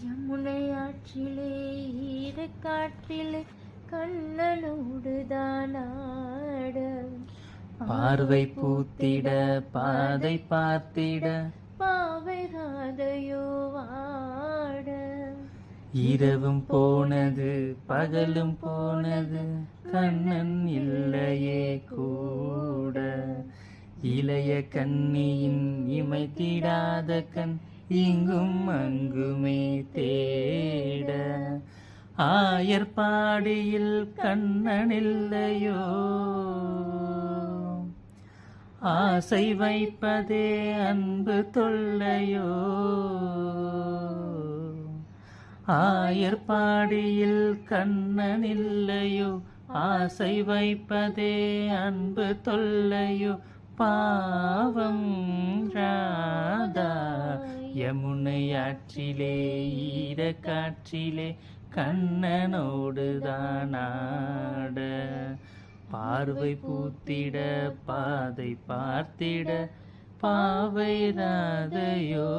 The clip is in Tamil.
யமுனை ஆற்றிலே ஈரக்காற்றிலே கண்ணனோடுதான் ஆட பார்வை பூத்திட பாதை பார்த்திட பாவை ராதையோ வாட இரவும் போனது பகலும் போனது கண்ணன் இல்லையே கூட. இளைய கண்ணியின் இமைத்திடாத கண் இங்கும் அங்குமே தேட. ஆயர்பாடியில் கண்ணன் இல்லையோ ஆசை வைப்பதே அன்பு தொல்லையோ. ஆயர்பாடியில் கண்ணன் இல்லையோ ஆசை வைப்பதே அன்பு தொல்லையோ. பாவம் ராதா யமுனை ஆற்றிலே ஈரக்காற்றிலே கண்ணனோடுதான் ஆட. பார்வை பூத்திட பாதை பார்த்திட பாவை ராதையோ